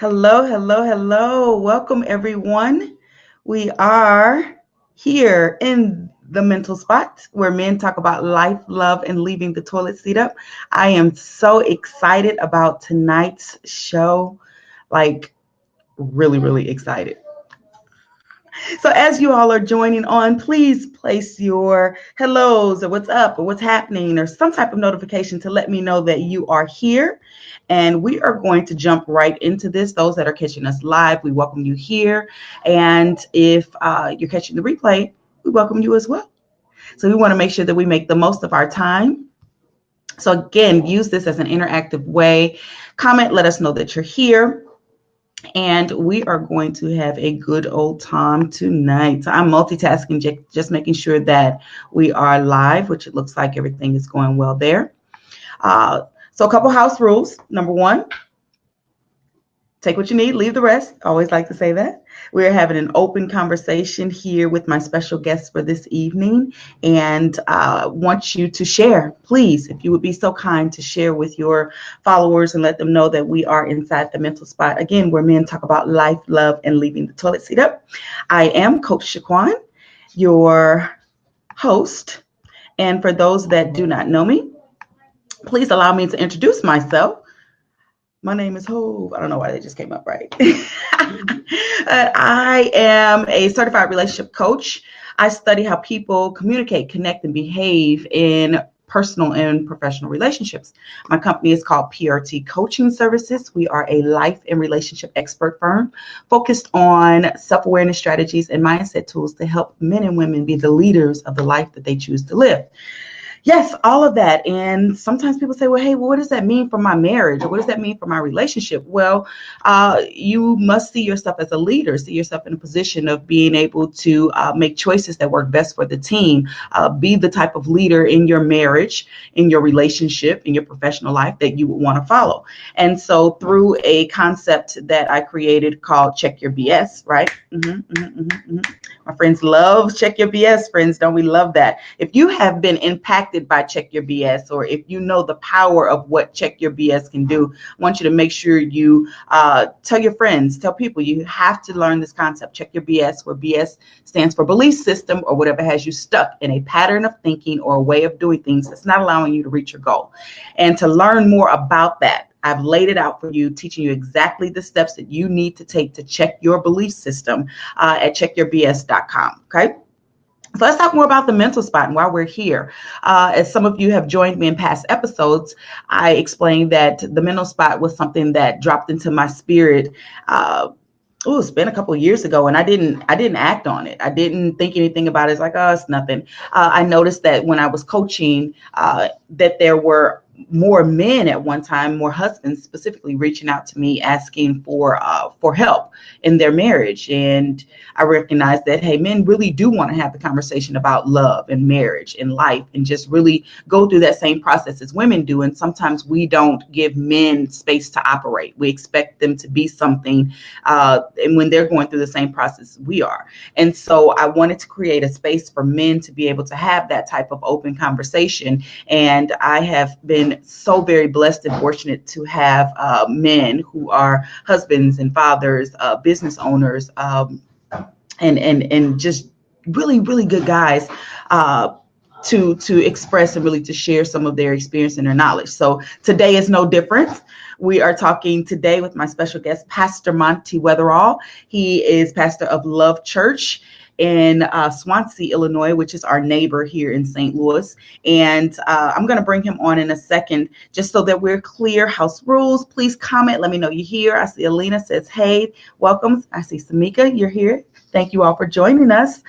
Hello, hello, hello. Welcome, everyone. We are here in the mental spot where men talk about life, love, and leaving the toilet seat up. I am so excited about tonight's show. Like, really, really excited. So as you all are joining on, please place your hellos or what's up or what's happening or some type of notification to let me know that you are here. And we are going to jump right into this. Those that are catching us live, we welcome you here. And if you're catching the replay, we welcome you as well. So we want to make sure that we make the most of our time. So again, use this as an interactive way. Comment, let us know that you're here. And we are going to have a good old time tonight. I'm multitasking, just making sure that we are live, which it looks like everything is going well there. So a couple house rules. Number one, take what you need, leave the rest. I always like to say that. We're having an open conversation here with my special guest for this evening, and want you to share, please, if you would be so kind to share with your followers and let them know that we are inside the mental spot, again, where men talk about life, love, and leaving the toilet seat up. I am Coach Shaquan, your host, and for those that do not know me, please allow me to introduce myself. My name is Hove. I don't know why they just came up right. I am a certified relationship coach. I study how people communicate, connect, and behave in personal and professional relationships. My company is called PRT Coaching Services. We are a life and relationship expert firm focused on self-awareness strategies and mindset tools to help men and women be the leaders of the life that they choose to live. Yes, all of that. And sometimes people say, well, hey, what does that mean for my marriage? Or what does that mean for my relationship? Well, you must see yourself as a leader, see yourself in a position of being able to make choices that work best for the team, be the type of leader in your marriage, in your relationship, in your professional life that you would want to follow. And so through a concept that I created called Check Your BS, right? My friends love Check Your BS, friends. Don't we love that? If you have been impacted by Check Your BS, or if you know the power of what Check Your BS can do, I want you to make sure you tell your friends, tell people. You have to learn this concept, Check Your BS, where BS stands for belief system or whatever has you stuck in a pattern of thinking or a way of doing things that's not allowing you to reach your goal. And to learn more about that, I've laid it out for you, teaching you exactly the steps that you need to take to check your belief system at checkyourbs.com. Okay. So let's talk more about the mental spot and why we're here. As some of you have joined me in past episodes, I explained that the mental spot was something that dropped into my spirit. It's been a couple of years ago, and I didn't act on it. I didn't think anything about it. It's like, oh, it's nothing. I noticed that when I was coaching, that there were more men at one time, more husbands specifically, reaching out to me asking for help in their marriage. And I recognized that, hey, men really do want to have the conversation about love and marriage and life and just really go through that same process as women do. And sometimes we don't give men space to operate. We expect them to be something, and when they're going through the same process we are. And so I wanted to create a space for men to be able to have that type of open conversation. And I have been so very blessed and fortunate to have men who are husbands and fathers, business owners, and just really, really good guys to express and really to share some of their experience and their knowledge. So today is no different. We are talking today with my special guest, Pastor Monty Weatherall. He is pastor of Love Church in Swansea, Illinois, which is our neighbor here in St. Louis. And I'm going to bring him on in a second, just so that we're clear. House rules, please comment. Let me know you're here. I see Alina says, hey, welcome. I see Samika, you're here. Thank you all for joining us.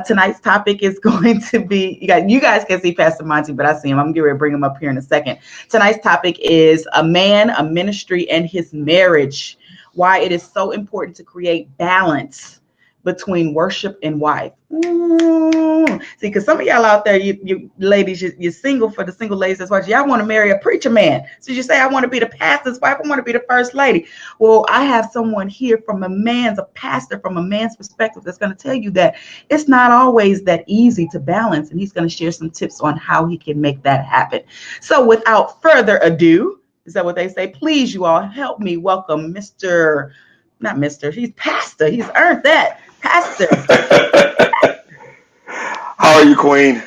Tonight's topic is going to be, you guys can see Pastor Monty, but I see him. I'm getting ready to bring him up here in a second. Tonight's topic is a man, a ministry, and his marriage. Why it is so important to create balance between worship and wife. See, because some of y'all out there, you ladies, you're single. For the single ladies that's watching, y'all want to marry a preacher man. So you say, I want to be the pastor's wife. I want to be the first lady. Well, I have someone here from a pastor from a man's perspective that's going to tell you that it's not always that easy to balance. And he's going to share some tips on how he can make that happen. So without further ado, Is that what they say? Please, you all, help me welcome Mr. Not Mr. He's Pastor. He's earned that. Pastor. How are you, Queen?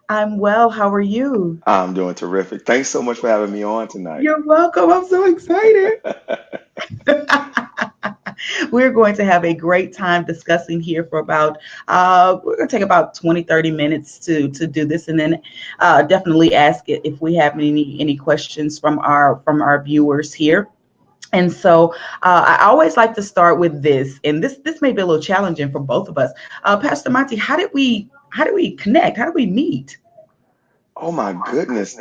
I'm well. How are you? I'm doing terrific. Thanks so much for having me on tonight. You're welcome. I'm so excited. We're going to have a great time discussing here for about we're going to take about 20, 30 minutes to do this, and then definitely ask it if we have any questions from our viewers here. And so I always like to start with this, and this may be a little challenging for both of us. Pastor Monty, how did we connect? How did we meet? Oh my goodness.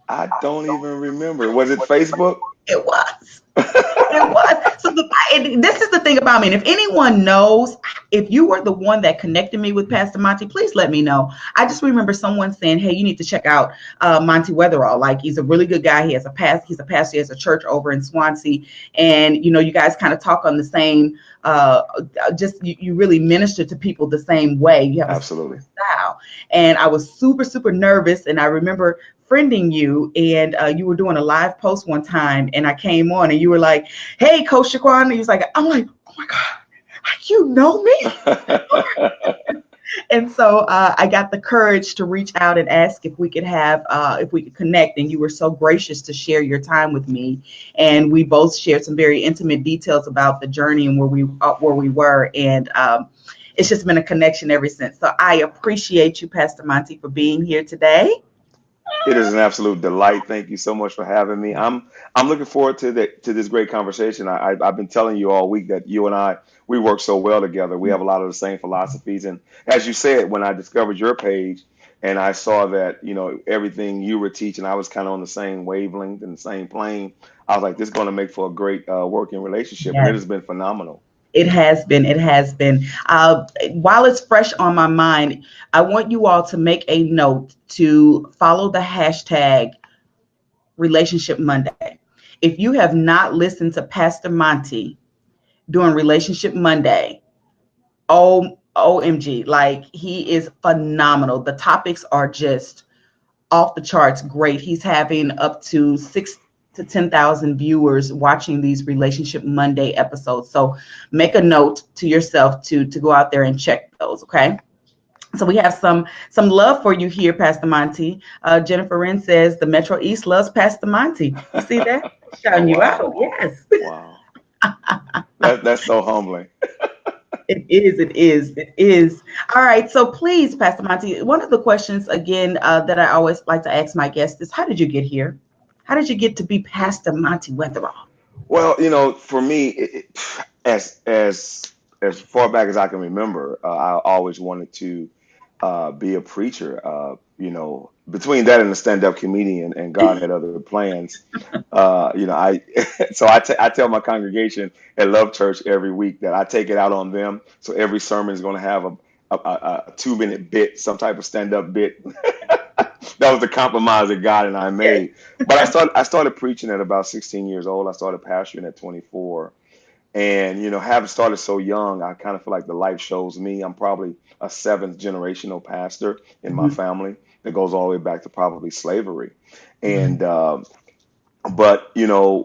I don't even remember. Was it Facebook? It was. It was. So this is the thing about me. And if anyone knows, if you were the one that connected me with Pastor Monty, please let me know. I just remember someone saying, "Hey, you need to check out Monty Weatherall. Like, he's a really good guy. He has a past. He's a pastor. He has a church over in Swansea, and you guys kind of talk on the same. Uh, just you really minister to people the same way. You have a Absolutely. similar style." And I was super super nervous, and I remember friending you, and you were doing a live post one time, and I came on, and you were like, "Hey, Coach Shaquan." And he was like, I'm like, "Oh my God, you know me?" And so I got the courage to reach out and ask if we could connect. And you were so gracious to share your time with me. And we both shared some very intimate details about the journey and where we were. And it's just been a connection ever since. So I appreciate you, Pastor Monty, for being here today. It is an absolute delight. Thank you so much for having me. I'm looking forward to this great conversation. I've been telling you all week that you and I we work so well together. We have a lot of the same philosophies, and as you said, when I discovered your page and I saw that everything you were teaching, I was kind of on the same wavelength and the same plane. I was like, this is going to make for a great working relationship, and it Yes. has been phenomenal. It has been. It has been. While it's fresh on my mind, I want you all to make a note to follow the hashtag Relationship Monday. If you have not listened to Pastor Monty during Relationship Monday, OMG, like, he is phenomenal. The topics are just off the charts great. He's having up to 6 to 10,000 viewers watching these Relationship Monday episodes. So make a note to yourself to go out there and check those. Okay. So we have some love for you here, Pastor Monty. Jennifer Wren says the Metro East loves Pastor Monty. You see that? Oh Shouting you wow, out. Yes. wow, that's so humbling. It is, it is, it is. All right. So please, Pastor Monty, one of the questions again that I always like to ask my guests is, how did you get here? How did you get to be Pastor Monty Weatherall? Well, for me, as far back as I can remember, I always wanted to be a preacher. Between that and a stand-up comedian, and God had other plans. I so I tell my congregation at Love Church every week that I take it out on them. So every sermon is going to have a 2 minute bit, some type of stand-up bit. That was the compromise that God and I Yes. made. But I started preaching at about 16 years old. I started pastoring at 24. And, having started so young, I kind of feel like the life shows me. I'm probably a seventh generational pastor in my Mhm, family that goes all the way back to probably slavery. mhm, And, but,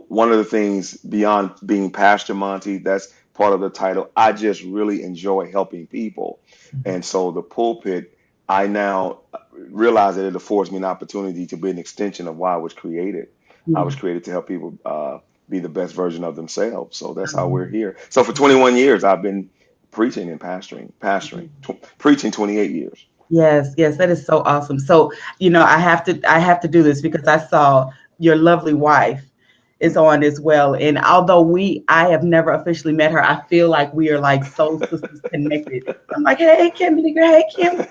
one of the things beyond being Pastor Monty, that's part of the title, I just really enjoy helping people. mhm, And so the pulpit, I now realize that it affords me an opportunity to be an extension of why I was created. I was mhm. created to help people be the best version of themselves. So that's how we're Um, here. So for 21 years, I've been preaching and preaching 28 years. Yes, yes, that is so awesome. So, I have to do this because I saw your lovely wife is on as well. And although I have never officially met her, I feel like we are like soul sisters connected. I'm like, "Hey, Kimberly, girl, hey, Kim."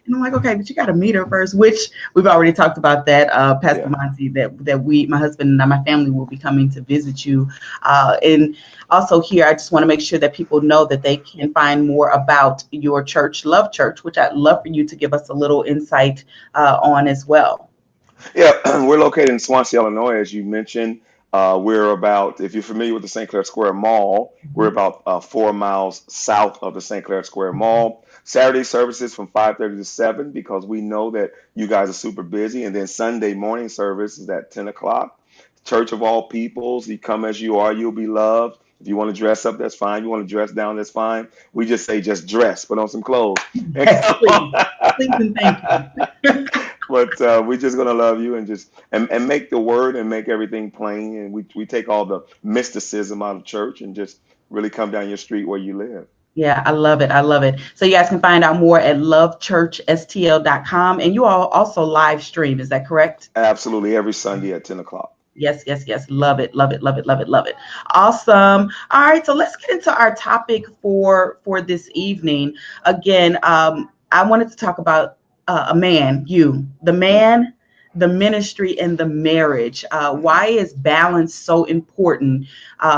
And I'm like, "Okay, but you got to meet her first," which we've already talked about that, Pastor Yeah. Monty, that my husband and my family will be coming to visit you. And also here, I just want to make sure that people know that they can find more about your church, Love Church, which I'd love for you to give us a little insight on as well. Yeah, we're located in Swansea, Illinois, as you mentioned. We're about, if you're familiar with the St. Clair Square Mall, we're Mhm. about 4 miles south of the St. Clair Square Mall. Saturday services from 5:30 to 7 because we know that you guys are super busy. And then Sunday morning service is at 10 o'clock. church of all peoples. You come as you are, you'll be loved. If you want to dress up, that's fine. You want to dress down, that's fine. We just say just dress, put on some clothes, and Yes, come please. on. Please and thank you. But we're just gonna love you and just and make the word and make everything plain. And we take all the mysticism out of church and just really come down your street where you live. Yeah, I love it. I love it. So you guys can find out more at lovechurchstl.com. And you all also live stream. Is that correct? Absolutely, every Sunday at 10 o'clock. Yes, yes, yes. Love it, love it, love it, love it, love it. Awesome. All right, so let's get into our topic for this evening. Again, I wanted to talk about a man, you, the man, the ministry, and the marriage. Why is balance so important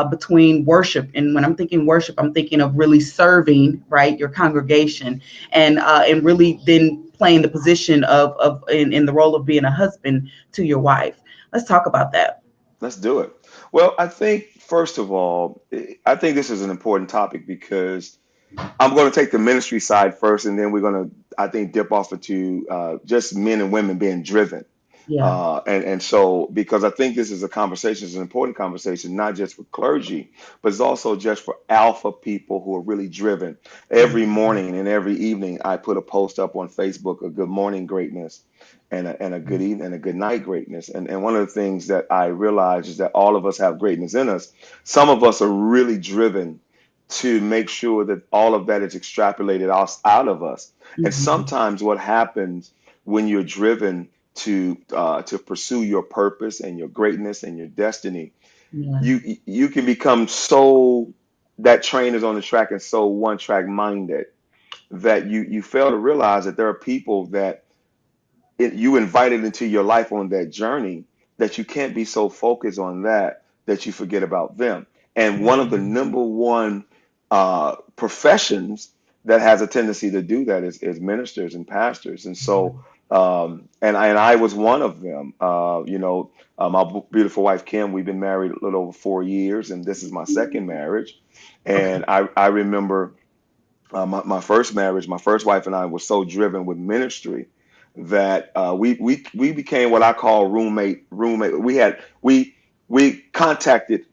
between worship? And when I'm thinking worship, I'm thinking of really serving, right, your congregation, and really then playing the position of in the role of being a husband to your wife. Let's talk about that. Let's do it. Well, I think first of all, I think this is an important topic because I'm going to take the ministry side first, and then we're going to, I think, dip off into just men and women being driven. Yeah. And so, because I think this is a conversation, it's an important conversation, not just for clergy, but it's also just for alpha people who are really driven. Every morning and every evening, I put a post up on Facebook, a good morning greatness and a good evening and a good night greatness. And one of the things that I realize is that all of us have greatness in us. Some of us are really driven to make sure that all of that is extrapolated out of us. And Mhm. sometimes what happens when you're driven to pursue your purpose and your greatness and your destiny, Yeah. you can become so that train is on the track and so one track minded that you fail to realize that there are people that you invited into your life on that journey that you can't be so focused on that you forget about them. And one of the number one professions that has a tendency to do that is ministers and pastors. And so, and I was one of them. My beautiful wife Kim, we've been married a little over 4 years, and this is my second marriage. Okay. And I remember my first marriage, my first wife and I were so driven with ministry that we became what I call roommate. We contracted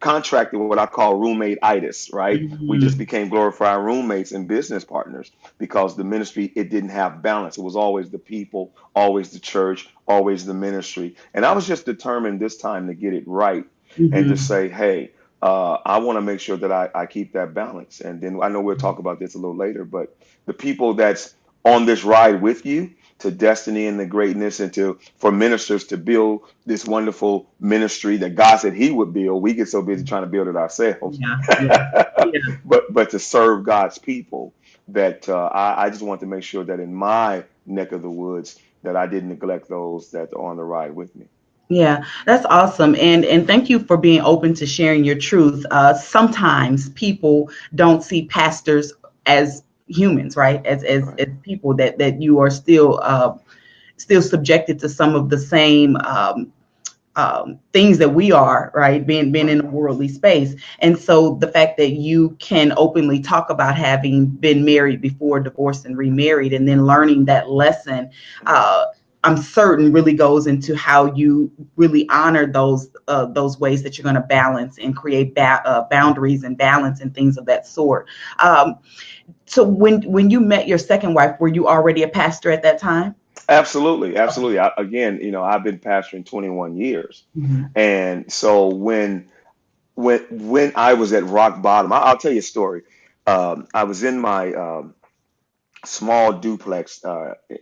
what I call roommate itis, right? We just Mhm. became glorified roommates and business partners because the ministry, it didn't have balance. It was always the people, always the church, always the ministry. And I was just determined this time to get it right and to Mhm. say, hey, I want to make sure that I keep that balance. And then I know we'll talk about this a little later, but the people that's on this ride with you to destiny and the greatness and to for ministers to build this wonderful ministry that God said he would build. We get so busy trying to build it ourselves. Yeah. Yeah. Yeah. But to serve God's people that I just want to make sure that in my neck of the woods that I didn't neglect those that are on the ride with me. Yeah, that's awesome. And thank you for being open to sharing your truth. Sometimes people don't see pastors as humans, right? Right. As people that you are still subjected to some of the same things that we are, right? Being Right. in a worldly space. And so the fact that you can openly talk about having been married before, divorced, and remarried, and then learning that lesson, Right. uh, I'm certain really goes into how you really honor those ways that you're going to balance and create boundaries and balance and things of that sort. Um, so when you met your second wife, were you already a pastor at that time? Absolutely, Okay. absolutely. Again, I've been pastoring 21 years, Mhm. and so when I was at rock bottom, I'll tell you a story. I was in my small duplex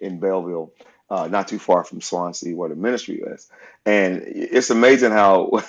in Belleville, not too far from Swansea, where the ministry is, and it's amazing how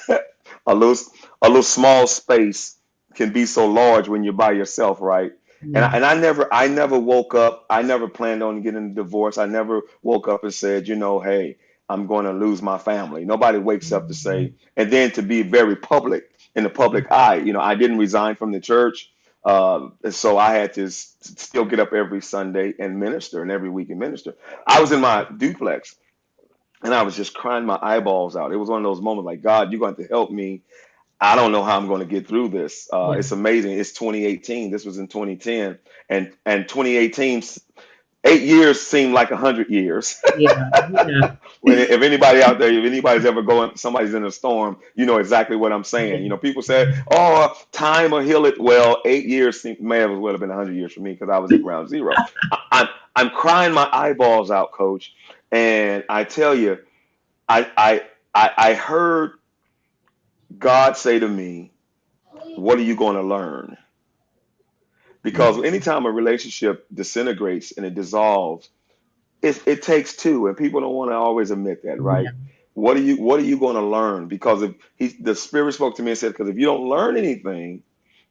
a little a little small space can be so large when you're by yourself, right? And Yeah. I never woke up. I never planned on getting a divorce. I never woke up and said, hey, I'm going to lose my family. Nobody wakes up to say, and then to be very public in the public eye. I didn't resign from the church. And so I had to still get up every Sunday and minister, and every week and minister. I was in my duplex, and I was just crying my eyeballs out. It was one of those moments like, God, you're going to help me. I don't know how I'm going to get through this. Yeah. It's amazing. It's 2018. This was in 2010, and 2018. 8 years seem like 100 years. Yeah. Yeah. If anybody out there, if anybody's ever going, somebody's in a storm, you know exactly what I'm saying. You know, people say, "Oh, time will heal it." Well, 8 years may as well have been 100 years for me because I was at ground zero. I'm crying my eyeballs out, Coach, and I tell you, I heard God say to me, "What are you going to learn?" Because anytime a relationship disintegrates and it dissolves, it takes two, and people don't want to always admit that, right? Yeah. What are you going to learn? Because if the Spirit spoke to me and said, because if you don't learn anything,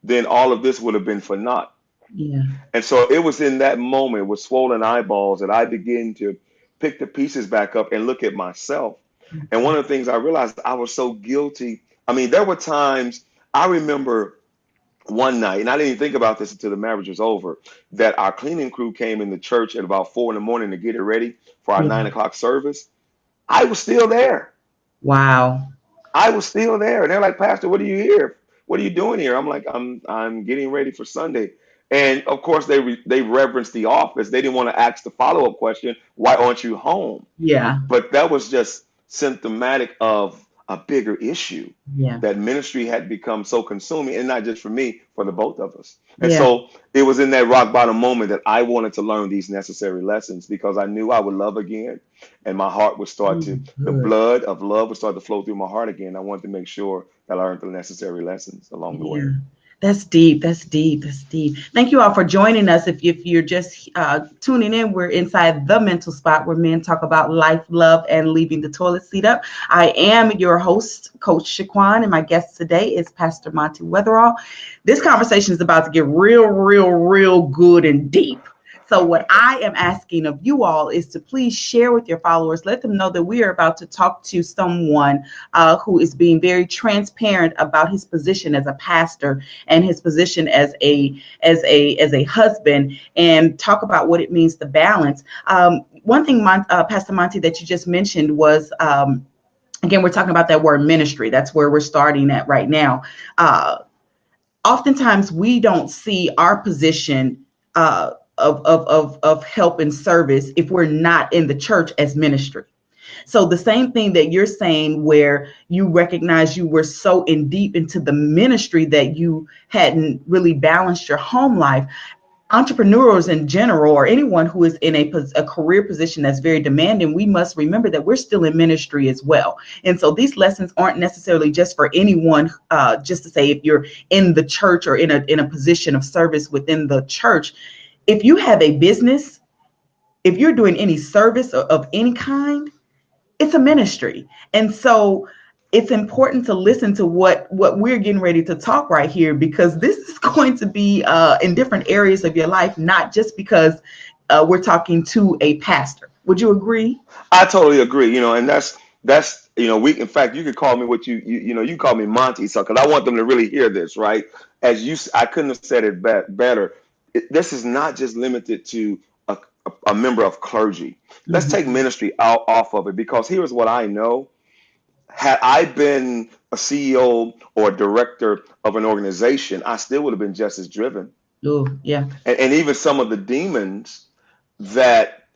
then all of this would have been for naught. Yeah. And so it was in that moment with swollen eyeballs that I began to pick the pieces back up and look at myself. And one of the things I realized, I was so guilty. I mean, there were times I remember one night, and I didn't even think about this until the marriage was over, that our cleaning crew came in the church at about 4 in the morning to get it ready for our Yeah. 9 o'clock service. I was still there. Wow. I was still there. And they're like, "Pastor, what are you here? What are you doing here?" I'm like, I'm getting ready for Sunday. And of course, they reverenced the office. They didn't want to ask the follow-up question, "Why aren't you home?" Yeah. But that was just symptomatic of a bigger issue, Yeah. that ministry had become so consuming, and not just for me, for the both of us. And Yeah. so it was in that rock bottom moment that I wanted to learn these necessary lessons, because I knew I would love again, and my heart would start to, the Good. blood of love would start to flow through my heart again. I wanted to make sure that I learned the necessary lessons along the way. Yeah. That's deep. That's deep. That's deep. Thank you all for joining us. If you're just tuning in, we're inside the mental spot where men talk about life, love, and leaving the toilet seat up. I am your host, Coach Shaquan, and my guest today is Pastor Monty Weatherall. This conversation is about to get real good and deep. So what I am asking of you all is to please share with your followers. Let them know that we are about to talk to someone who is being very transparent about his position as a pastor and his position as a husband, and talk about what it means to balance. One thing, Pastor Monty, that you just mentioned was, again, we're talking about that word ministry. That's where we're starting at right now. Oftentimes, we don't see our position of help and service if we're not in the church as ministry. So the same thing that you're saying, where you recognize you were so in deep into the ministry that you hadn't really balanced your home life. Entrepreneurs in general, or anyone who is in a career position that's very demanding, we must remember that we're still in ministry as well. And so these lessons aren't necessarily just for anyone, just to say if you're in the church or in a position of service within the church. If you have a business, if you're doing any service of any kind, it's a ministry. And so it's important to listen to what we're getting ready to talk right here, because this is going to be in different areas of your life, not just because we're talking to a pastor. Would you agree? I totally agree. And that's in fact, you could call me what you call me Monty, so because I want them to really hear this, right? I couldn't have said it better. This is not just limited to a member of clergy. Let's take ministry out off of it, because here's what I know. Had I been a CEO or a director of an organization, I still would have been just as driven. Oh, yeah. And even some of the demons that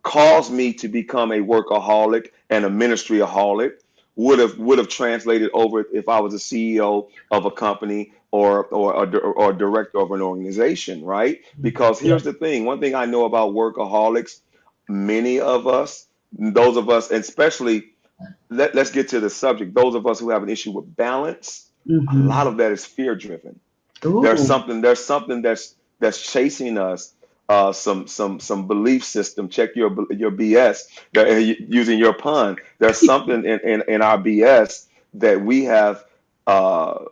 caused me to become a workaholic and a ministryaholic would have translated over if I was a CEO of a company or a director of an organization, right? Because Yeah. here's the thing. One thing I know about workaholics, many of us, those of us, and especially, let's get to the subject, those of us who have an issue with balance, a Mm-hmm. lot of that is fear driven. There's Ooh. something that's chasing us. Some belief system. Check your BS. Using your pun, there's something in our BS that we have bought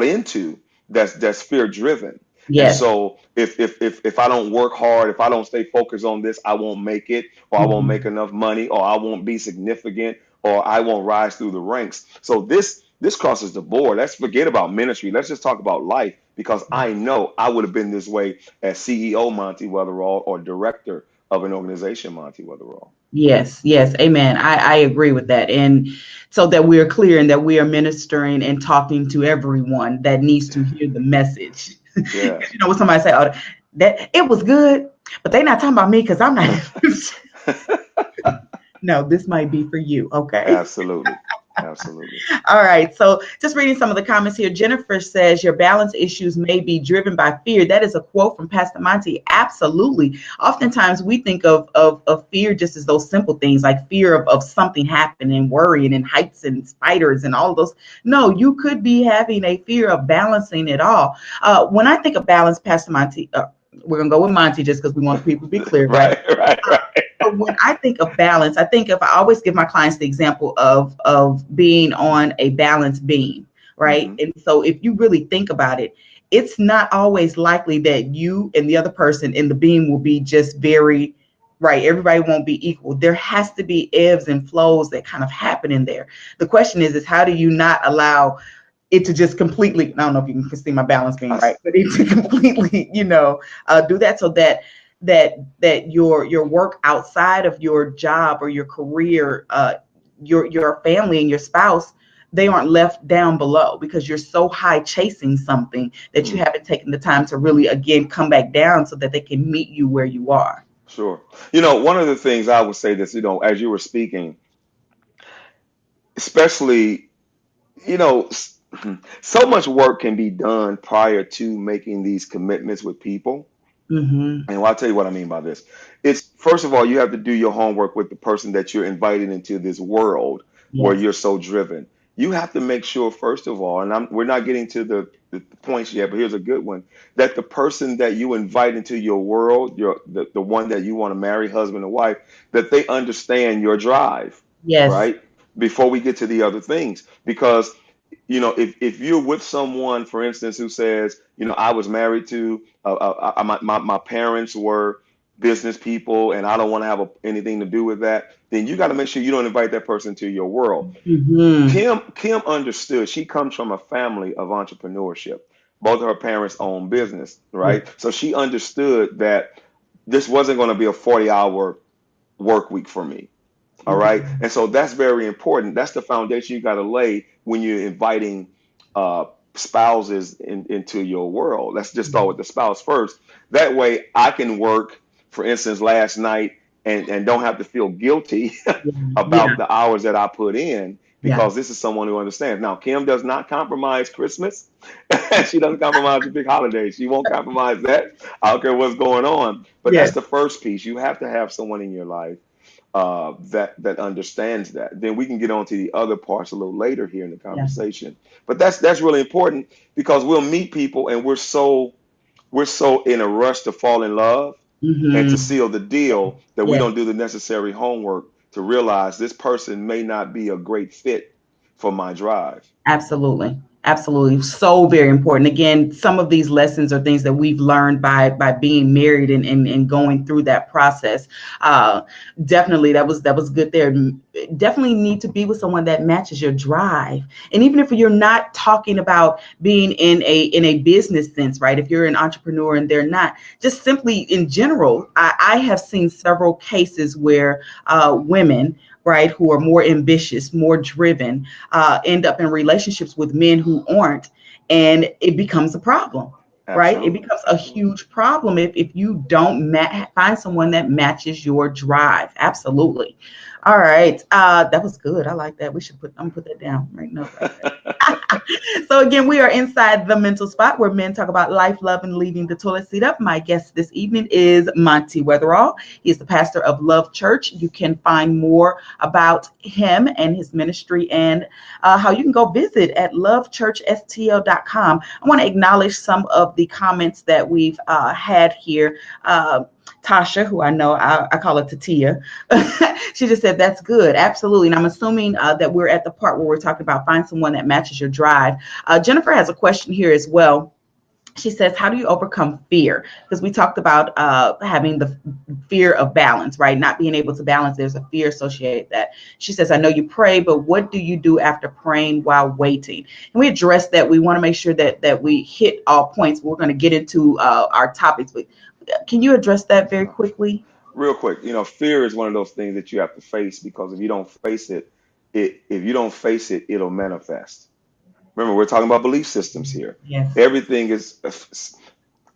into, that's fear driven. And Yes. so if I don't work hard, if I don't stay focused on this, I won't make it, or I won't Mm-hmm. make enough money, or I won't be significant, or I won't rise through the ranks. So this crosses the board. Let's forget about ministry. Let's just talk about life, because I know I would have been this way as CEO Monty Weatherall, or director of an organization Monty Weatherall. Yes, yes, amen. I agree with that. And so that we are clear and that we are ministering and talking to everyone that needs to hear the message. Yeah. When somebody say, "Oh, That it was good, but they not talking about me because I'm not. No, this might be for you. Okay. Absolutely. Absolutely. All right. So just reading some of the comments here. Jennifer says your balance issues may be driven by fear. That is a quote from Pastor Monty. Absolutely. Oftentimes we think of fear just as those simple things like fear of something happening, worrying and heights and spiders and all of those. No, you could be having a fear of balancing it all. When I think of balance, Pastor Monty, we're going to go with Monty just because we want people to be clear, right? Right, right, right. But when I think of balance, I think if I always give my clients the example of being on a balance beam, right? Hmm. And so if you really think about it, it's not always likely that you and the other person in the beam will be just very right. Everybody won't be equal. There has to be ebbs and flows that kind of happen in there. The question is how do you not allow it to just completely, I don't know if you can see my balance being I right, s but it to completely, do that so that your work outside of your job or your career, your family and your spouse, they aren't left down below because you're so high chasing something that you mm, haven't taken the time to really again come back down so that they can meet you where you are. sure. One of the things I would say this, as you were speaking, especially, you know, s- so much work can be done prior to making these commitments with people. Mm-hmm. And I'll tell you what I mean by this. It's first of all, you have to do your homework with the person that you're inviting into this world where Yes. you're so driven. You have to make sure, first of all, and we're not getting to the points yet, but here's a good one, that the person that you invite into your world, the one that you want to marry, husband or wife, that they understand your drive, Yes. right? Before we get to the other things. Because if you're with someone, for instance, who says, I was married to, my parents were business people, and I don't want to have anything to do with that, then you got to make sure you don't invite that person to your world. Mm-hmm. Kim understood. She comes from a family of entrepreneurship. Both of her parents own business, Yes. right? So she understood that this wasn't going to be a 40-hour work week for me. All right. Mm-hmm. And so that's very important. That's the foundation you got to lay when you're inviting uh, spouses into your world. Let's just start with the spouse first. That way I can work, for instance, last night and don't have to feel guilty Yeah. about the hours that I put in Yeah. because this is someone who understands. Now, Kim does not compromise Christmas. She doesn't compromise the big holidays. She won't compromise that. I don't care what's going on. But Yeah. that's the first piece. You have to have someone in your life that understands that. Then we can get on to the other parts a little later here in the Yeah. conversation. But that's really important because we'll meet people and we're so in a rush to fall in love and to Mm-hmm. seal the deal that we Yes. don't do the necessary homework to realize this person may not be a great fit for my drive. Absolutely. Absolutely. So very important. Again, some of these lessons are things that we've learned by being married and going through that process. Uh, Definitely that was good there. Definitely need to be with someone that matches your drive. And even if you're not talking about being in a business sense, right? If you're an entrepreneur and they're not, just simply in general, I have seen several cases where women, right, who are more ambitious, more driven, end up in relationships with men who aren't, and it becomes a problem, right? It Absolutely. becomes a Absolutely. huge problem if you don't find someone that matches your drive. Absolutely. All right, that was good. I like that. I'm gonna put that down right now. Right. So again, we are inside the mental spot where men talk about life, love, and leaving the toilet seat up. My guest this evening is Monty Weatherall. He is the pastor of Love Church. You can find more about him and his ministry and how you can go visit at lovechurchstl.com. I want to acknowledge some of the comments that we've had here. Tasha, who I know I call her Tatia, she just said that's good, absolutely. And I'm assuming that we're at the part where we're talking about find someone that matches your drive. Jennifer has a question here as well. She says, how do you overcome fear? Because we talked about having the fear of balance, right? Not being able to balance. There's a fear associated with that. She says, I know you pray, but what do you do after praying while waiting? And we addressed that. We want to make sure that we hit all points. We're going to get into our topics, but can you address that very quickly? Real quick, fear is one of those things that you have to face because if you don't face it, it'll manifest. Remember, we're talking about belief systems here. Yes. Everything is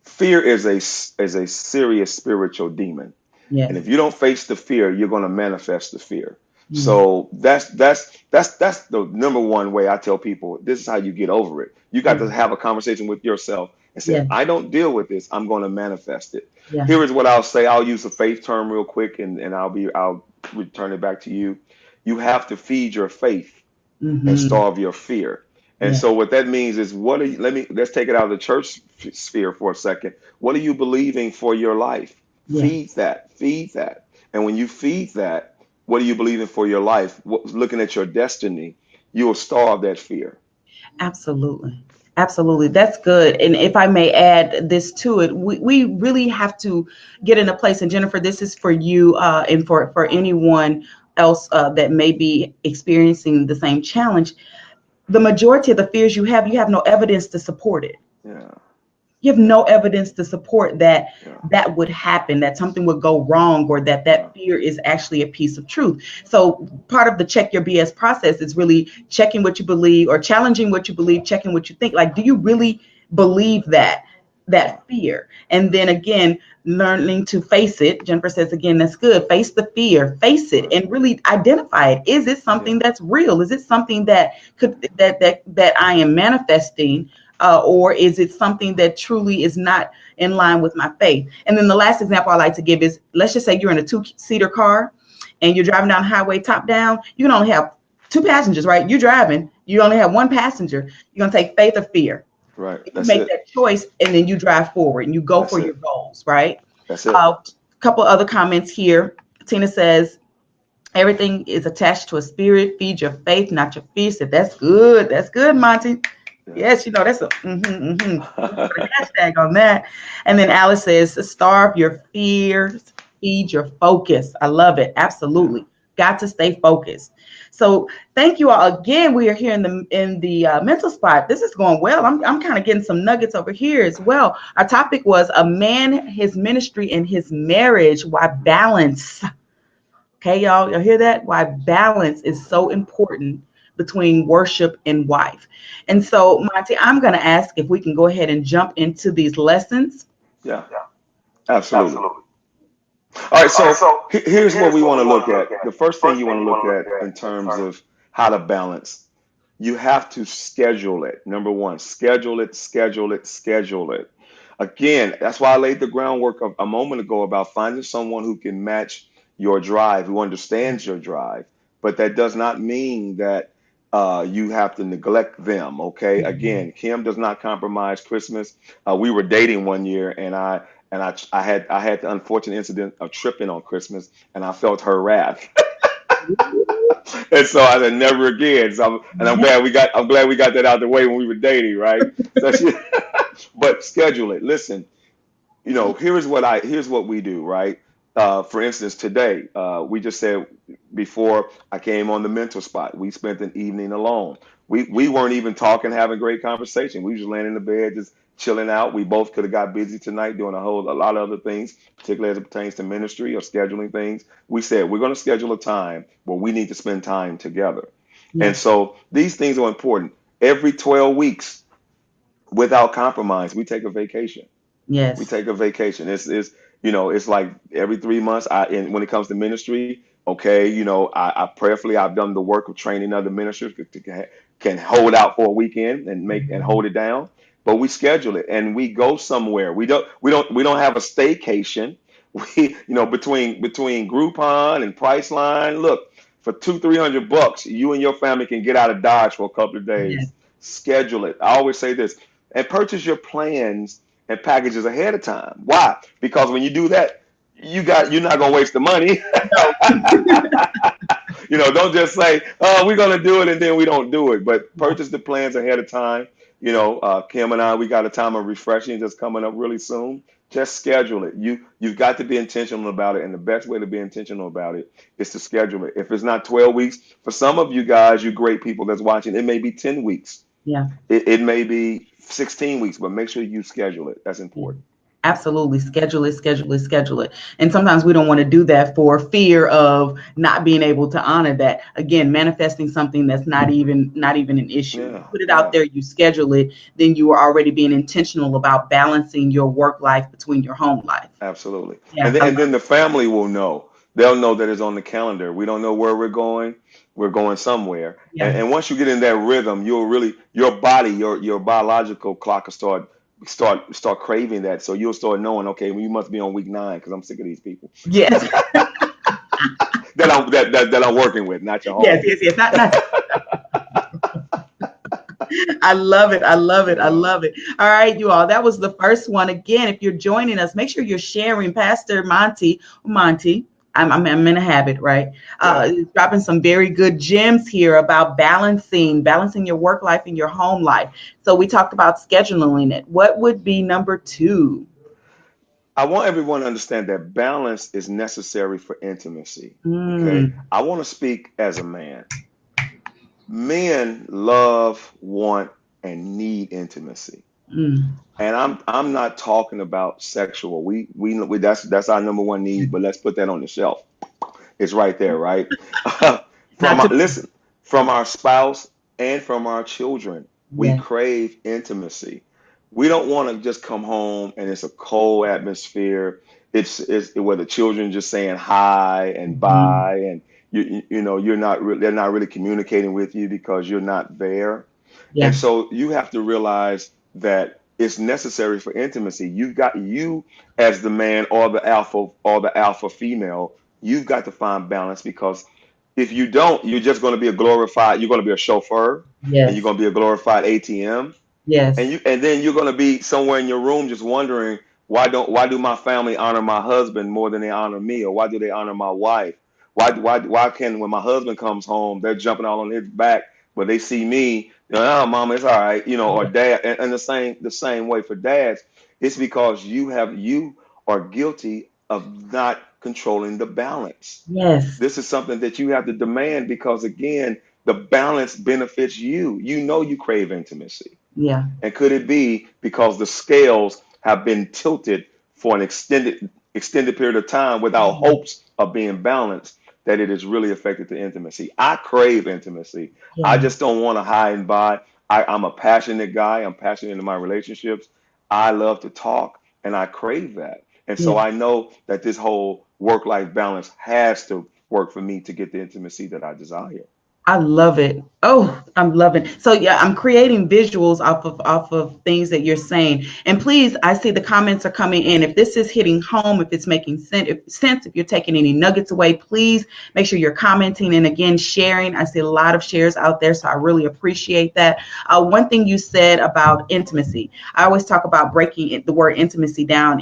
fear is a serious spiritual demon. And Yes. if you don't face the fear, you're going to manifest the fear. Yeah. So that's the number one way I tell people, this is how you get over it. You got to Yeah. have a conversation with yourself and say, if Yeah. I don't deal with this, I'm going to manifest it. Yeah. Here is what I'll say. I'll use the faith term real quick, and I'll return it back to you. You have to feed your faith and Mm-hmm. starve your fear. And Yeah. so what that means is, what are you, let's take it out of the church sphere for a second. What are you believing for your life? Yeah. Feed that. And when you feed that, what are you believing for your life? Looking at your destiny, you will starve that fear. Absolutely. Absolutely. That's good. And if I may add this to it, we really have to get in a place, and Jennifer, this is for you and for anyone else that may be experiencing the same challenge. The majority of the fears you have no evidence to support it. Yeah, You have no evidence to support that yeah, that would happen, that something would go wrong, or that yeah, that fear is actually a piece of truth. So part of the check your BS process is really checking what you believe, or challenging what you believe, checking what you think. Like, do you really believe yeah, that fear? And then again, learning to face it. Jennifer says again, that's good. Face the fear, face it, right, and really identify it. Is it something yeah, that's real? Is it something that could that I am manifesting? Or is it something that truly is not in line with my faith? And then the last example I like to give is, let's just say you're in a two-seater car and you're driving down the highway top down. You can only have two passengers, right? You're driving. You only have one passenger. You're going to take faith or fear. right. You That's make it. that choice, and then you drive forward and you go That's for your it. goals, right? That's it. A couple other comments here. Tina says, everything is attached to a spirit. Feed your faith, not your fear. Said, that's good. That's good, Monty. Yes, that's a put a Yeah. hashtag on that. And then Alice says, starve your fears, feed your focus. I love it. Yeah. Absolutely. Got to stay focused. So thank you all again. We are here in the mental spot. This is going well. I'm kind of getting some nuggets over here as well. Our topic was a man, his ministry, and his marriage. Why balance? Okay, y'all hear that? Why balance is so important between worship and wife. And so, Monty, I'm going to ask if we can go ahead and jump into these lessons. Yeah. Absolutely. All right, so here's what we want to look at. The first thing you want to look at in terms of how to balance, you have to schedule it. Number one, schedule it, schedule it, schedule it. Again, that's why I laid the groundwork a moment ago about finding someone who can match your drive, who understands your drive. But that does not mean that you have to neglect them. Okay. Again, Kim does not compromise Christmas. We were dating one year, and I had the unfortunate incident of tripping on Christmas, and I felt her wrath. And so I said, never again. And I'm glad we got that out of the way when we were dating, right? So but schedule it. Listen, here's what we do, right? For instance, today, we just said, before I came on the mental spot, we spent an evening alone. We weren't even talking, having great conversation. We just laying in the bed, just chilling out. We both could have got busy tonight doing a lot of other things, particularly as it pertains to ministry or scheduling things. We said we're going to schedule a time where we need to spend time together. And Yeah. so these things are important. Every 12 weeks, without compromise, we take a vacation. We Yes. take a vacation. It's like every 3 months. And when it comes to ministry, okay, I prayerfully, I've done the work of training other ministers can hold out for a weekend and hold it down. But we schedule it and we go somewhere. We don't have a staycation. Between Groupon and Priceline, look, for 200-300 bucks, you and your family can get out of Dodge for a couple of Yes. days. Schedule it. I always say this, and purchase your plans and packages ahead of time. Why? Because when you do that, you're not gonna waste the money. No. Don't just say, "Oh, we're gonna do it," and then we don't do it. But purchase the plans ahead of time. Kim and I, we got a time of refreshing just coming up really soon. Just schedule it. You've got to be intentional about it, and the best way to be intentional about it is to schedule it. If it's not 12 weeks, for some of you guys, you great people that's watching, it may be 10 weeks. Yeah. It may be 16 weeks, but make sure you schedule it. That's Yeah. important. Absolutely. Schedule it, schedule it, schedule it. And sometimes we don't want to do that for fear of not being able to honor that. Again, manifesting something that's not even an issue. You Yeah, put it out yeah, there, you schedule it, then you are already being intentional about balancing your work life between your home life. absolutely. Yeah, I And love then the it. family will know. They'll know that it's on the calendar. We don't know where we're going. We're going somewhere. Yeah. And once you get in that rhythm, you'll really your body, your biological clock will start craving that. So you'll start knowing, okay, well, you must be on week 9 because I'm sick of these people Yes. that I'm working with, not your Yes, home. yes, yes. Not I love it. I love it. I Yeah. love it. All right, you all. That was the first one. Again, if you're joining us, make sure you're sharing. Pastor Monty. I'm in a habit, right? Yeah. Dropping some very good gems here about balancing your work life and your home life. So we talked about scheduling it. What would be number two? I want everyone to understand that balance is necessary for intimacy. Okay. Mm, I want to speak as a man. Men love, want, and need intimacy. mm. And I'm not talking about sexual. We that's our number one need, but let's put that on the shelf. It's right there, right? Not to Listen, from our spouse and from our children, we yeah, crave intimacy. We don't want to just come home and it's a cold atmosphere. It's where the children just saying hi and mhm, bye, and you know they're not really communicating with you because you're not there. And yeah, so you have to realize that it's necessary for intimacy. You've got you as the man or the alpha female, you've got to find balance because if you don't, you're going to be a chauffeur and you're yes, going to be a glorified ATM yes, and then you're going to be somewhere in your room just wondering why do my family honor my husband more than they honor me, or why do they honor my wife? Why can when my husband comes home they're jumping all on his back, but they see me, oh mama, it's all right, or yes, dad, and the same way for dads. It's because you are guilty of not controlling the balance. yes, This is something that you have to demand because again, the balance benefits you. You know you crave intimacy. yeah, And could it be because the scales have been tilted for an extended period of time without mhm, hopes of being balanced that it has really affected the intimacy? I crave intimacy. I yeah, just don't want to hide and buy. I'm a passionate guy. I'm passionate in my relationships. I love to talk and I crave that. And so yeah. I know that this whole work-life balance has to work for me to get the intimacy that I desire. I love it. Oh, I'm loving. So yeah, I'm creating visuals off of things that you're saying. And please, I see the comments are coming in. If this is hitting home, if it's making if you're taking any nuggets away, please make sure you're commenting and again sharing. I see a lot of shares out there, so I really appreciate that. One thing you said about intimacy, I always talk about breaking the word intimacy down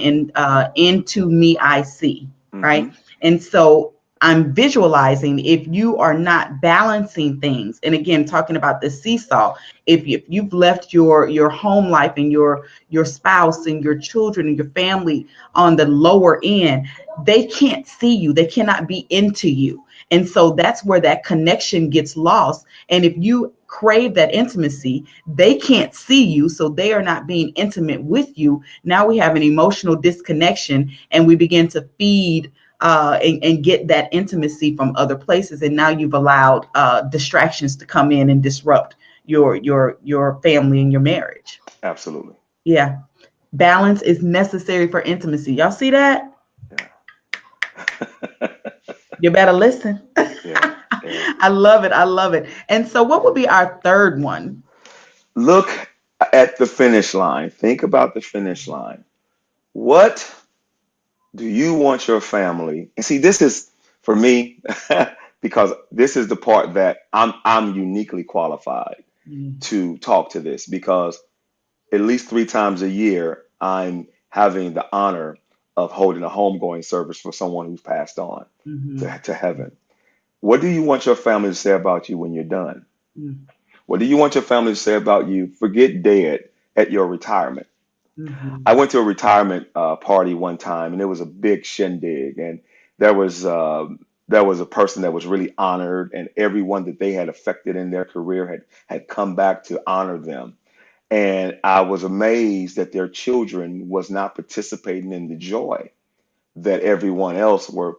into me, I see, right? Hmm. And so I'm visualizing if you are not balancing things, and again, talking about the seesaw, if you've left your home life and your spouse and your children and your family on the lower end, they can't see you, they cannot be into you. And so that's where that connection gets lost. And if you crave that intimacy, they can't see you, so they are not being intimate with you. Now we have an emotional disconnection and we begin to feed and get that intimacy from other places. And now you've allowed distractions to come in and disrupt your family and your marriage. Absolutely. Yeah, balance is necessary for intimacy. Y'all see that? Yeah. You better listen. Yeah. Yeah. I love it. I love it. And so, what would be our third one? Look at the finish line. Think about the finish line. What do you want your family? And see, this is for me because this is the part that I'm uniquely qualified Mm, to talk to this because at least 3 times a year I'm having the honor of holding a homegoing service for someone who's passed on mhm, to heaven. What do you want your family to say about you when you're done? mm, What do you want your family to say about you? Forget dead at your retirement. I mhm, went to a retirement party one time, and it was a big shindig, and there was uh, there was a person that was really honored, and everyone that they had affected in their career had come back to honor them. And I was amazed that their children was not participating in the joy that everyone else were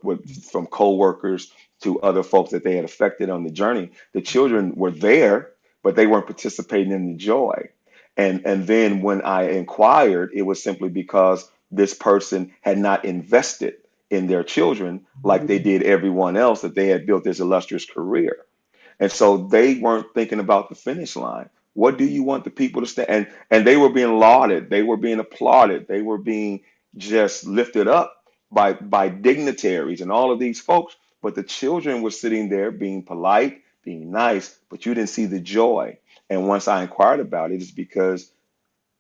from coworkers to other folks that they had affected on the journey. The children were there, but they weren't participating in the joy. And then when I inquired, it was simply because this person had not invested in their children like they did everyone else that they had built this illustrious career. And so they weren't thinking about the finish line. What do you want the people to stand? And they were being lauded, they were being applauded, they were being just lifted up by dignitaries and all of these folks. But the children were sitting there being polite, being nice, but you didn't see the joy. And once I inquired about it, it's because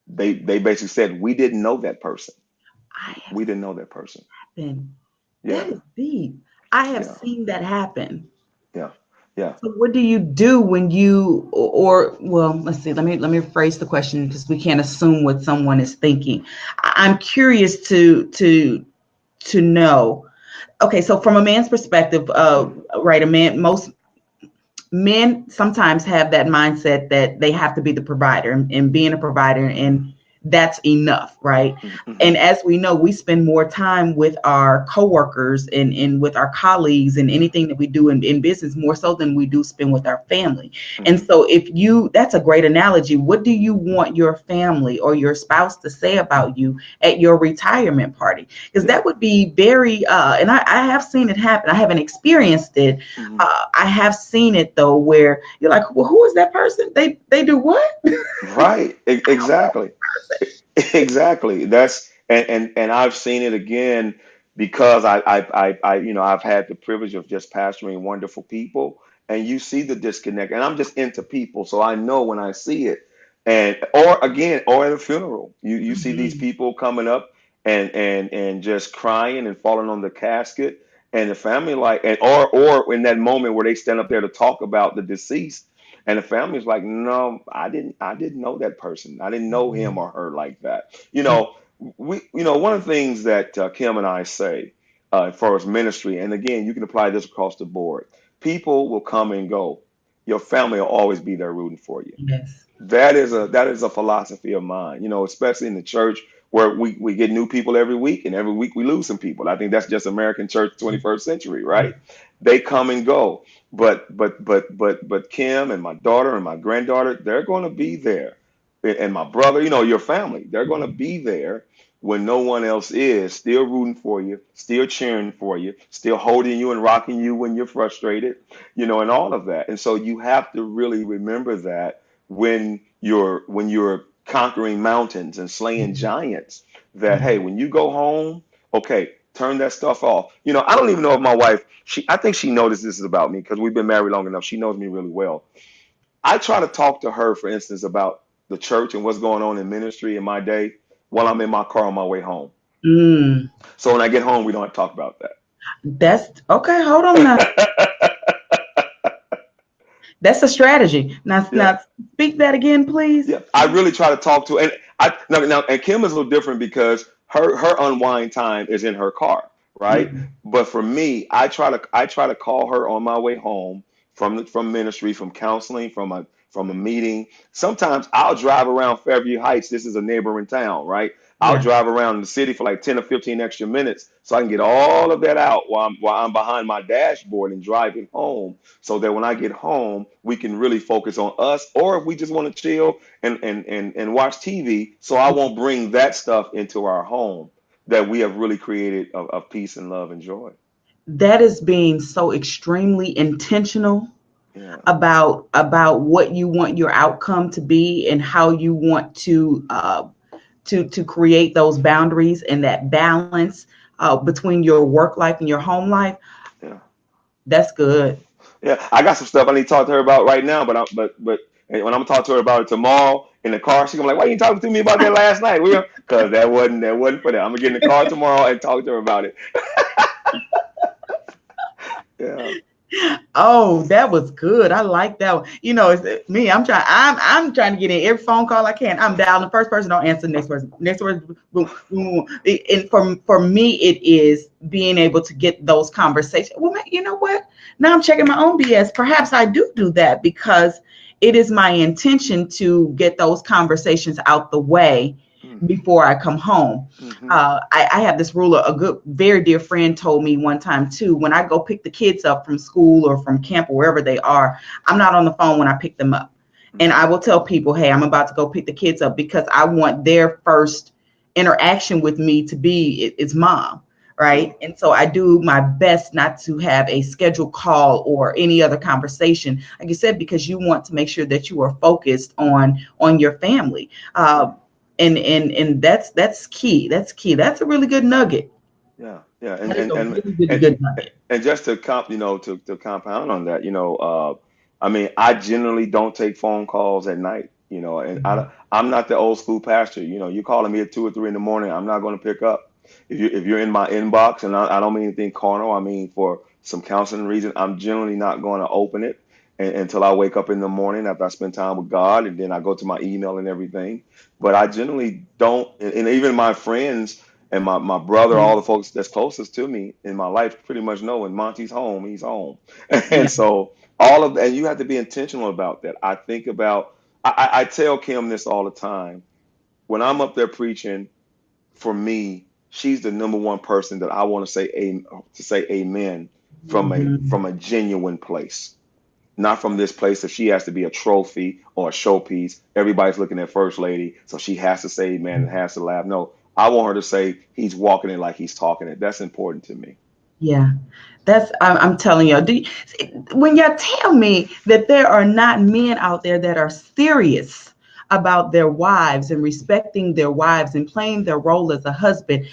they basically said we didn't know that person. I have We didn't know that person. been, that Yeah, is deep. I have yeah, seen that happen. yeah, yeah. So what do you do when you, or well, let's see, let me phrase the question because we can't assume what someone is thinking. I'm curious to know. Okay, so from a man's perspective, Mm, right, most men sometimes have that mindset that they have to be the provider and being a provider, and that's enough, right? mm, mhm, And as we know, we spend more time with our coworkers and with our colleagues and anything that we do in business more so than we do spend with our family. And mhm. so that's a great analogy. What do you want your family or your spouse to say about you at your retirement party? Because Yeah. that would be very, and I have seen it happen. I haven't experienced it. Mhm. I have seen it though, where you're like, well, who is that person? They do what? Right. Exactly. Exactly. That's and I've seen it again because I've had the privilege of just pastoring wonderful people, and you see the disconnect. And I'm just into people, so I know when I see it. And or at a funeral, you see these Mhm. people coming up and just crying and falling on the casket, and the family like and or in that moment where they stand up there to talk about the deceased. And the family's like, no, I didn't know that person. I didn't know him or her like that. One of the things that Kim and I say as far as ministry, and again, you can apply this across the board. People will come and go. Your family will always be there rooting for you. Yes. That is a philosophy of mine, especially in the church where we get new people every week, and every week we lose some people. I think that's just American church 21st century, right? They come and go. But Kim and my daughter and my granddaughter, they're going to be there. And my brother, your family, they're going to be there when no one else is, still rooting for you, still cheering for you, still holding you and rocking you when you're frustrated, and all of that. And so you have to really remember that when you're conquering mountains and slaying giants, that hey, when you go home, okay, turn that stuff off. I don't even know if my wife, I think she noticed this is about me because we've been married long enough. She knows me really well. I try to talk to her, for instance, about the church and what's going on in ministry in my day while I'm in my car on my way home. Mm, So when I get home, we don't have to talk about that's okay. Hold on now. that. That's a strategy. Now, Yeah. speak that again, please. Yeah, I really try to talk to, and I now and Kim is a little different because her unwind time is in her car, right? Mm, But for me, I try to call her on my way home from ministry, from counseling, from a meeting. Sometimes I'll drive around Fairview Heights. This is a neighboring town, right? I'll yeah. drive around the city for like 10 or 15 extra minutes so I can get all of that out while I'm behind my dashboard and driving home so that when I get home, we can really focus on us, or if we just want to chill and watch TV, so I won't bring that stuff into our home that we have really created of peace and love and joy. That is being so extremely intentional Yeah, about what you want your outcome to be and how you want to create those boundaries and that balance between your work life and your home life. yeah, That's good. yeah. I got some stuff I need to talk to her about right now, but and when I'm gonna talk to her about it tomorrow in the car, she's gonna be like, "Why you talking to me about that last night?" Because that wasn't for that. I'm gonna get in the car tomorrow and talk to her about it. Yeah, Oh, that was good. I like that one. It's me. I'm trying to get in every phone call I can. I'm dialing the first person, don't answer the next person. Next person, boom, boom, boom. And for me, it is being able to get those conversations. Well, you know what? Now I'm checking my own BS. Perhaps I do that because it is my intention to get those conversations out the way before I come home. I have this rule. A good, very dear friend told me one time too, when I go pick the kids up from school or from camp or wherever they are, I'm not on the phone when I pick them up. And I will tell people, hey, I'm about to go pick the kids up, because I want their first interaction with me to be it's mom. Right. And so I do my best not to have a scheduled call or any other conversation, like you said, because you want to make sure that you are focused on your family. And that's key. That's key. That's a really good nugget. Yeah, yeah, That is a really, really and good nugget. and just to to compound on that, I mean, I generally don't take phone calls at night, and I'm not the old school pastor. You're calling me at 2 or 3 in the morning, I'm not going to pick up. If you're in my inbox, and I don't mean anything carnal, I mean for some counseling reason, I'm generally not going to open it until I wake up in the morning after I spend time with God, and then I go to my email and everything. But I generally don't, and even my friends and my brother, all the folks that's closest to me in my life pretty much know when Monty's home, he's home. Yeah. And so all of and you have to be intentional about that. I think about I tell Kim this all the time. When I'm up there preaching, for me, she's the number one person that I want to say amen Mhm. from a genuine place. Not from this place that she has to be a trophy or a showpiece. Everybody's looking at First Lady, so she has to say amen and has to laugh. No, I want her to say he's walking it like he's talking it. That's important to me. Yeah, I'm telling you. When you tell me that there are not men out there that are serious about their wives and respecting their wives and playing their role as a husband,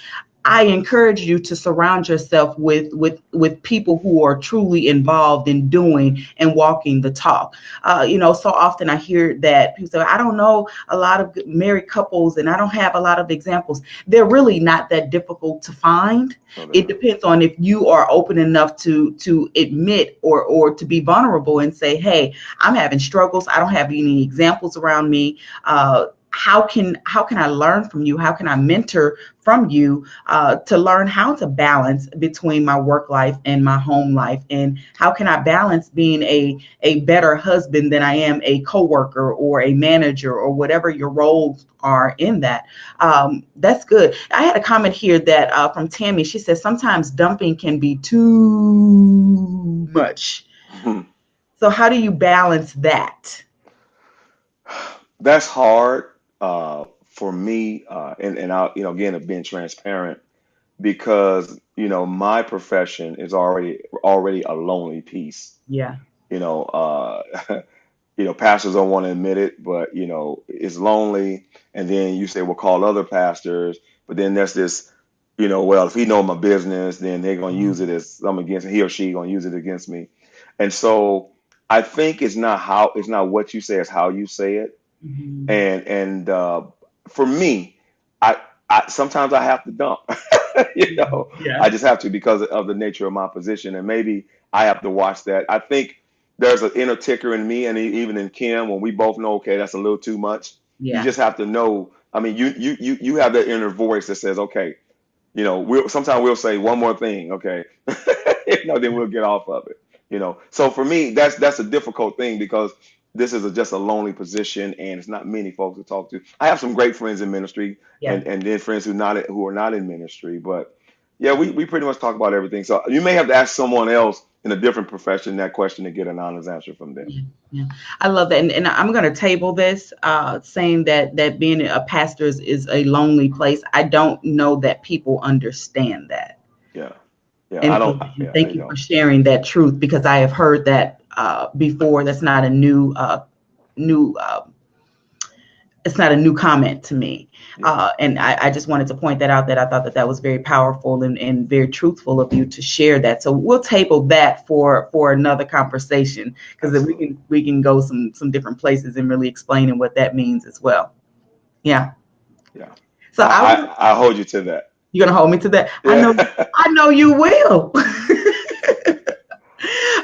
I encourage you to surround yourself with people who are truly involved in doing and walking the talk. So often I hear that people say, I don't know a lot of married couples and I don't have a lot of examples. They're really not that difficult to find. No, they're It not. depends on if you are open enough to admit or to be vulnerable and say, hey, I'm having struggles. I don't have any examples around me. How can I learn from you? How can I mentor from you to learn how to balance between my work life and my home life? And how can I balance being a better husband than I am a coworker or a manager or whatever your roles are in that? That's good. I had a comment here that from Tammy. She says sometimes dumping can be too much. So how do you balance that? That's hard for me, and I, again, of being transparent, because my profession is already a lonely piece. Yeah. You know, pastors don't want to admit it, but it's lonely. And then you say, well, call other pastors, but then there's this, well, if he know my business, then they're gonna use it as I'm against he or she gonna use it against me. And so I think it's not what you say, it's how you say it. Mhm. And for me, I, I sometimes I have to dump. I Yeah. just have to because of the nature of my position, and maybe I have to watch that. I think there's an inner ticker in me, and even in Kim, when we both know, okay, that's a little too much. You Yeah. just have to know. I mean, you have that inner voice that says, okay, sometimes we'll say one more thing, okay, then we'll get off of it. So for me, that's a difficult thing because this is just a lonely position, and it's not many folks to talk to. I have some great friends in ministry, Yeah. and then friends who are not in ministry, but yeah, we pretty much talk about everything. So you may have to ask someone else in a different profession that question to get an honest answer from them. Yeah, yeah. I love that. And I'm going to table this, saying that being a pastor is a lonely place. I don't know that people understand that. Yeah, yeah, I And don't. so Yeah, thank they you for don't. sharing that truth, because I have heard that before. That's not a new it's not a new comment to me. Yeah, And I just wanted to point that out, that I thought that was very powerful and very truthful of you to share that. So we'll table that for another conversation, because then we absolutely. can we can go some different places and really explaining what that means as well. Yeah. Yeah, So I hold you to that. you're gonna hold me to that. Yeah. I know you will.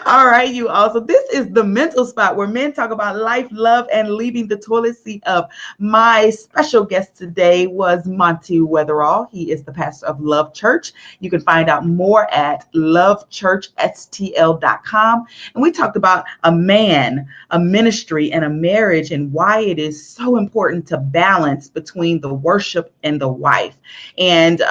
All right, you all. So this is the mental spot where men talk about life, love, and leaving the toilet seat up. My special guest today was Monty Weatherall. He is the pastor of Love Church. You can find out more at lovechurchstl.com. And we talked about a man, a ministry, and a marriage, and why it is so important to balance between the worship and the wife. And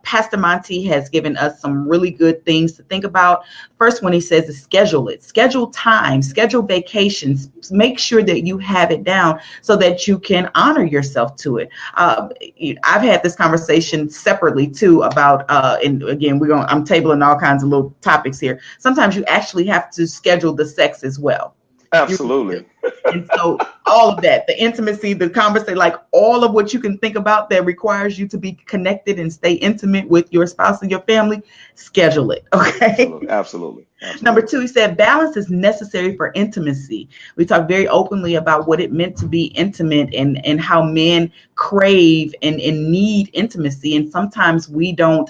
Pastor Monty has given us some really good things to think about. First one he says is schedule it. Schedule time, schedule vacations. Make sure that you have it down so that you can honor yourself to it. I've had this conversation separately too about, and again, I'm tabling all kinds of little topics here. Sometimes you actually have to schedule the sex as well. Absolutely. And so all of that, the intimacy, the conversation, like all of what you can think about that requires you to be connected and stay intimate with your spouse and your family, schedule it. Okay. Absolutely. Number two, he said balance is necessary for intimacy. We talked very openly about what it meant to be intimate and how men crave and need intimacy. And sometimes we don't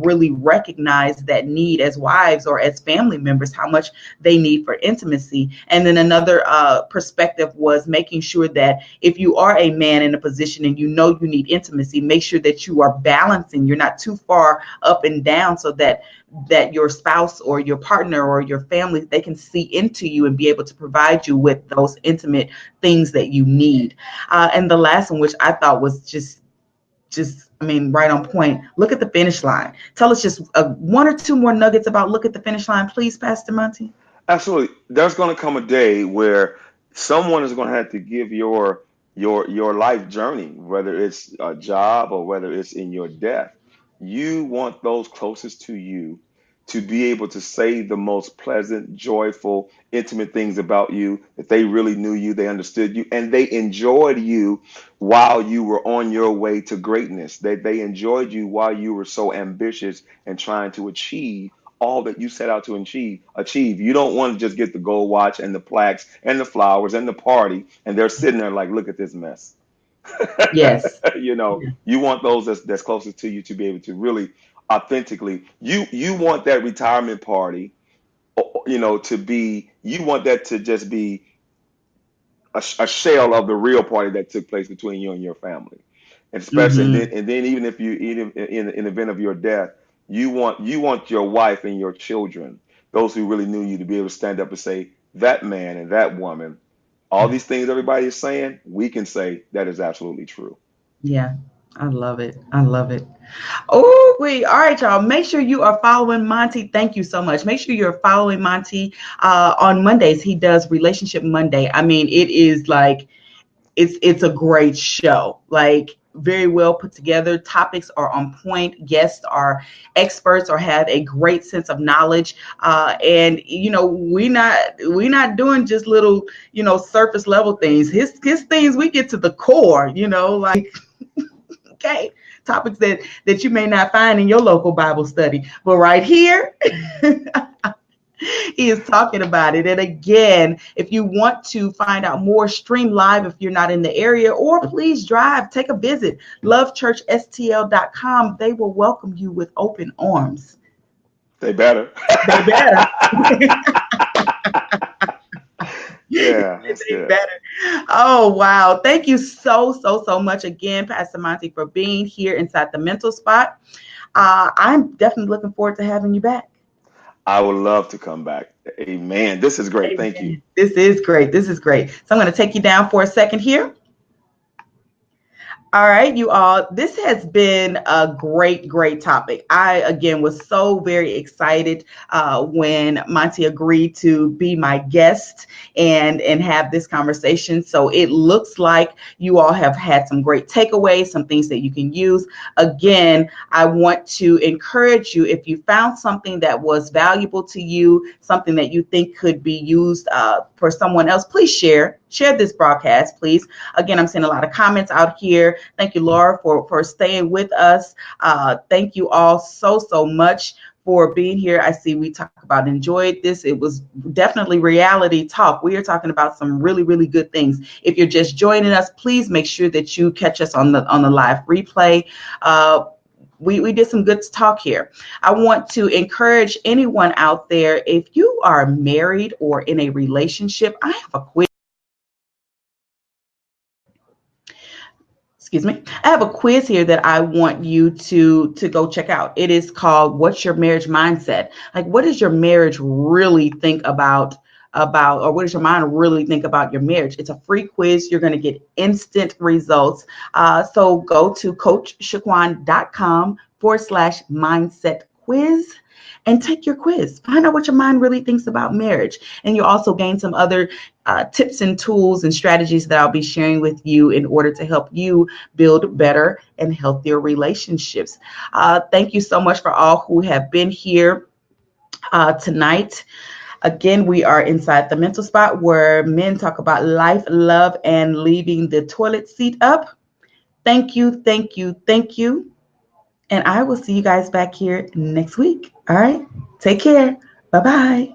really recognize that need as wives or as family members, how much they need for intimacy. And then another perspective was making sure that if you are a man in a position and you know you need intimacy, make sure that you are balancing. You're not too far up and down so that your spouse or your partner or your family, they can see into you and be able to provide you with those intimate things that you need. And the last one, which I thought was just right on point. Look at the finish line. Tell us just one or two more nuggets about look at the finish line, please, Pastor Monty. Absolutely. There's going to come a day where someone is going to have to give your life journey, whether it's a job or whether it's in your death. You want those closest to you to be able to say the most pleasant, joyful, intimate things about you, that they really knew you, they understood you, and they enjoyed you while you were on your way to greatness. They enjoyed you while you were so ambitious and trying to achieve all that you set out to achieve. You don't want to just get the gold watch and the plaques and the flowers and the party, and they're sitting there like, look at this mess. Yes. You want those that's closest to you to be able to really authentically, you want that retirement party, to be, you want that to just be a shell of the real party that took place between you and your family. And especially, and then even if you, even in the event of your death, you want your wife and your children, those who really knew you, to be able to stand up and say, that man and that woman, all these things everybody is saying, we can say that is absolutely true. Yeah, I love it. I love it. Oh, wait. All right, y'all. Make sure you are following Monty. Thank you so much. Make sure you're following Monty on Mondays. He does Relationship Monday. I mean, it is like, it's a great show. Like, very well put together. Topics are on point. Guests are experts or have a great sense of knowledge. And we're not doing just little, surface level things. His things, we get to the core, like, okay, topics that you may not find in your local Bible study, but right here, he is talking about it. And again, if you want to find out more, stream live if you're not in the area, or please drive, take a visit, lovechurchstl.com. They will welcome you with open arms. They better. They better. Yeah, they better. Oh, wow. Thank you so much again, Pastor Monty, for being here inside the Mental Spot. I'm definitely looking forward to having you back. I would love to come back. Amen. This is great. Amen. Thank you. This is great. So I'm going to take you down for a second here. All right, you all, this has been a great topic. I, again, was so very excited when Monty agreed to be my guest and have this conversation. So it looks like you all have had some great takeaways, some things that you can use. Again, I want to encourage you, if you found something that was valuable to you, something that you think could be used for someone else, please share this broadcast, please. Again, I'm seeing a lot of comments out here. Thank you, Laura, for staying with us. Thank you all so much for being here. I see we talked about enjoyed this. It was definitely reality talk. We are talking about some really good things. If you're just joining us, please make sure that you catch us on the live replay. we did some good talk here. I want to encourage anyone out there, if you are married or in a relationship, I have a quiz. Excuse me. I have a quiz here that I want you to go check out. It is called "What's Your Marriage Mindset?" Like, what does your marriage really think about, or what does your mind really think about your marriage? It's a free quiz. You're going to get instant results. So go to CoachShaquan.com/mindset quiz and take your quiz. Find out what your mind really thinks about marriage. And you'll also gain some other tips and tools and strategies that I'll be sharing with you in order to help you build better and healthier relationships. Thank you so much for all who have been here tonight. Again, we are inside the mental spot, where men talk about life, love, and leaving the toilet seat up. Thank you, thank you, thank you. And I will see you guys back here next week. All right. Take care. Bye-bye.